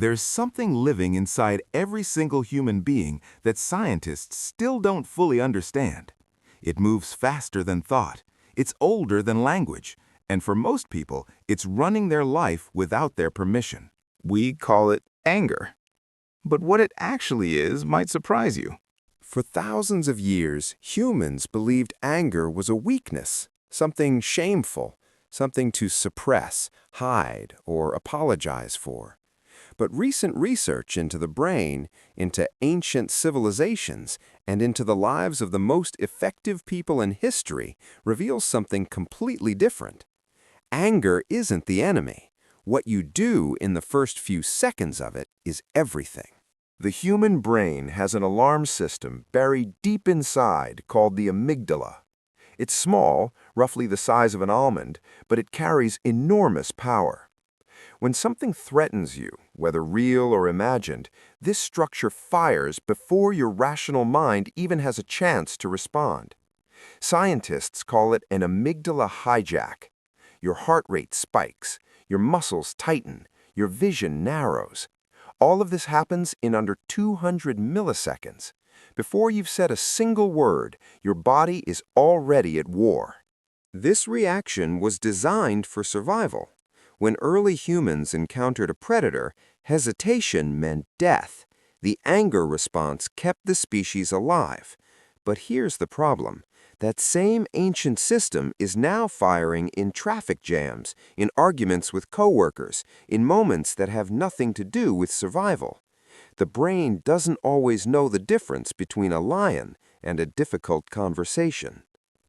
There's something living inside every single human being that scientists still don't fully understand. It moves faster than thought. It's older than language. And for most people, it's running their life without their permission. We call it anger. But what it actually is might surprise you. For thousands of years, humans believed anger was a weakness, something shameful, something to suppress, hide, or apologize for. But recent research into the brain, into ancient civilizations, and into the lives of the most effective people in history reveals something completely different. Anger isn't the enemy. What you do in the first few seconds of it is everything. The human brain has an alarm system buried deep inside called the amygdala. It's small, roughly the size of an almond, but it carries enormous power. When something threatens you, whether real or imagined, this structure fires before your rational mind even has a chance to respond. Scientists call it an amygdala hijack. Your heart rate spikes, your muscles tighten, your vision narrows. All of this happens in under 200 milliseconds. Before you've said a single word, your body is already at war. This reaction was designed for survival. When early humans encountered a predator, hesitation meant death. The anger response kept the species alive. But here's the problem. That same ancient system is now firing in traffic jams, in arguments with coworkers, in moments that have nothing to do with survival. The brain doesn't always know the difference between a lion and a difficult conversation.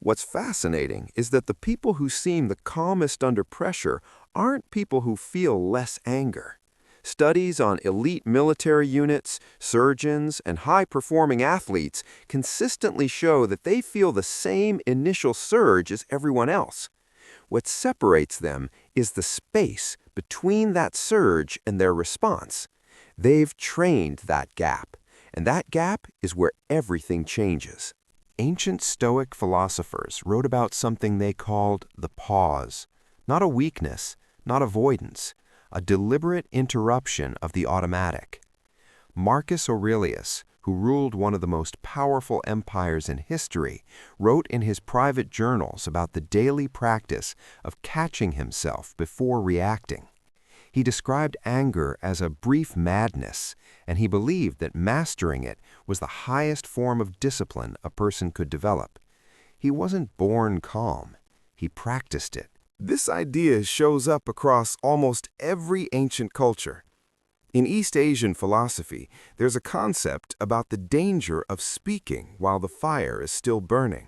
What's fascinating is that the people who seem the calmest under pressure aren't people who feel less anger. Studies on elite military units, surgeons, and high-performing athletes consistently show that they feel the same initial surge as everyone else. What separates them is the space between that surge and their response. They've trained that gap, and that gap is where everything changes. Ancient Stoic philosophers wrote about something they called the pause. Not a weakness, not avoidance, a deliberate interruption of the automatic. Marcus Aurelius, who ruled one of the most powerful empires in history, wrote in his private journals about the daily practice of catching himself before reacting. He described anger as a brief madness, and he believed that mastering it was the highest form of discipline a person could develop. He wasn't born calm. He practiced it. This idea shows up across almost every ancient culture. In East Asian philosophy, there's a concept about the danger of speaking while the fire is still burning.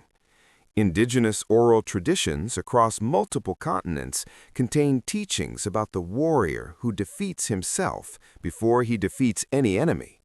Indigenous oral traditions across multiple continents contain teachings about the warrior who defeats himself before he defeats any enemy.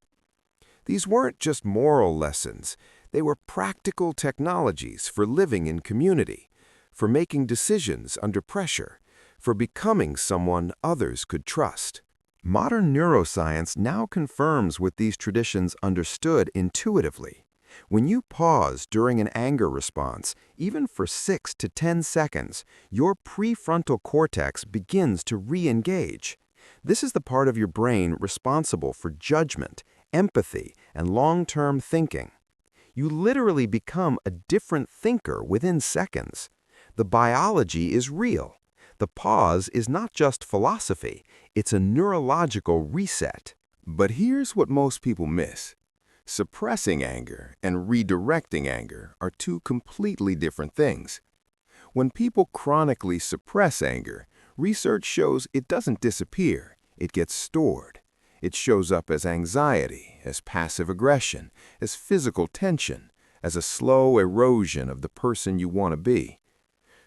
These weren't just moral lessons, they were practical technologies for living in community, for making decisions under pressure, for becoming someone others could trust. Modern neuroscience now confirms what these traditions understood intuitively. When you pause during an anger response, even for 6 to 10 seconds, your prefrontal cortex begins to re-engage. This is the part of your brain responsible for judgment, empathy, and long-term thinking. You literally become a different thinker within seconds. The biology is real. The pause is not just philosophy, it's a neurological reset. But here's what most people miss. Suppressing anger and redirecting anger are two completely different things. When people chronically suppress anger, research shows it doesn't disappear, it gets stored. It shows up as anxiety, as passive aggression, as physical tension, as a slow erosion of the person you want to be.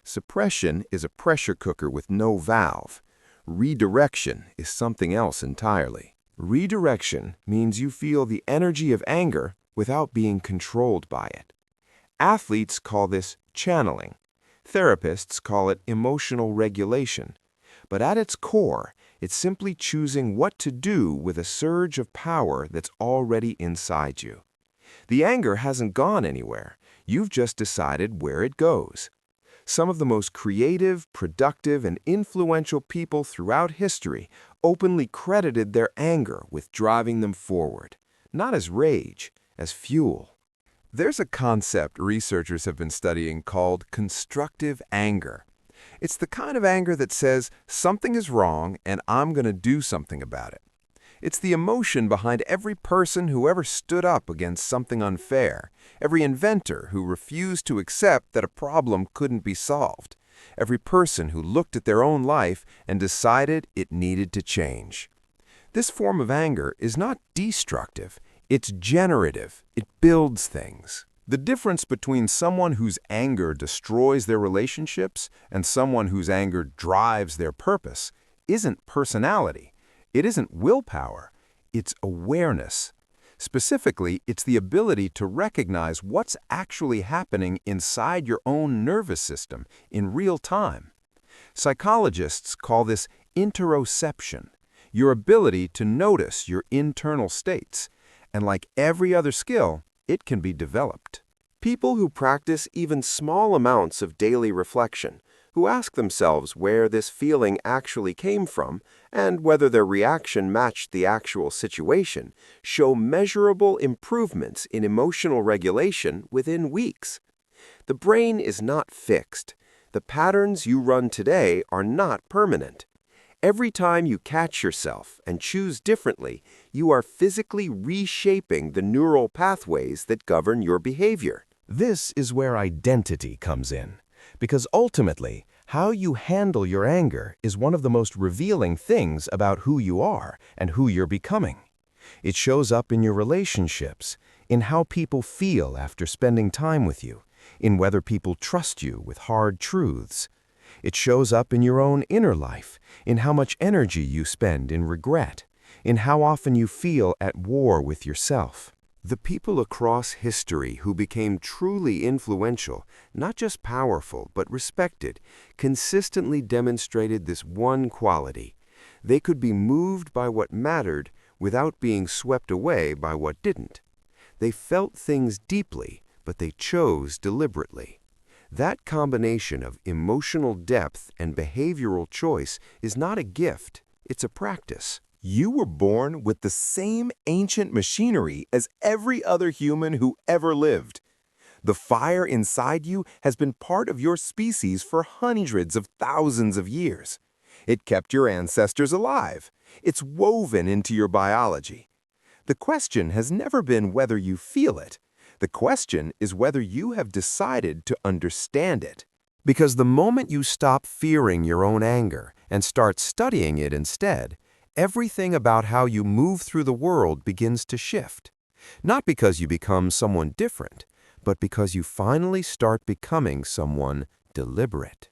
Suppression is a pressure cooker with no valve. Redirection is something else entirely. Redirection means you feel the energy of anger without being controlled by it. Athletes call this channeling. Therapists call it emotional regulation. But at its core, it's simply choosing what to do with a surge of power that's already inside you. The anger hasn't gone anywhere. You've just decided where it goes. Some of the most creative, productive, and influential people throughout history openly credited their anger with driving them forward, not as rage, as fuel. There's a concept researchers have been studying called constructive anger. It's the kind of anger that says, something is wrong and I'm going to do something about it. It's the emotion behind every person who ever stood up against something unfair, every inventor who refused to accept that a problem couldn't be solved, every person who looked at their own life and decided it needed to change. This form of anger is not destructive, it's generative. It builds things. The difference between someone whose anger destroys their relationships and someone whose anger drives their purpose isn't personality. It isn't willpower. It's awareness. Specifically, it's the ability to recognize what's actually happening inside your own nervous system in real time. Psychologists call this interoception, your ability to notice your internal states. And like every other skill, it can be developed. People who practice even small amounts of daily reflection, who ask themselves where this feeling actually came from and whether their reaction matched the actual situation, show measurable improvements in emotional regulation within weeks. The brain is not fixed. The patterns you run today are not permanent. Every time you catch yourself and choose differently, you are physically reshaping the neural pathways that govern your behavior. This is where identity comes in, because ultimately, how you handle your anger is one of the most revealing things about who you are and who you're becoming. It shows up in your relationships, in how people feel after spending time with you, in whether people trust you with hard truths. It shows up in your own inner life, in how much energy you spend in regret, in how often you feel at war with yourself. The people across history who became truly influential, not just powerful but respected, consistently demonstrated this one quality. They could be moved by what mattered without being swept away by what didn't. They felt things deeply, but they chose deliberately. That combination of emotional depth and behavioral choice is not a gift, it's a practice. You were born with the same ancient machinery as every other human who ever lived. The fire inside you has been part of your species for hundreds of thousands of years. It kept your ancestors alive. It's woven into your biology. The question has never been whether you feel it. The question is whether you have decided to understand it. Because the moment you stop fearing your own anger and start studying it instead, everything about how you move through the world begins to shift. Not because you become someone different, but because you finally start becoming someone deliberate.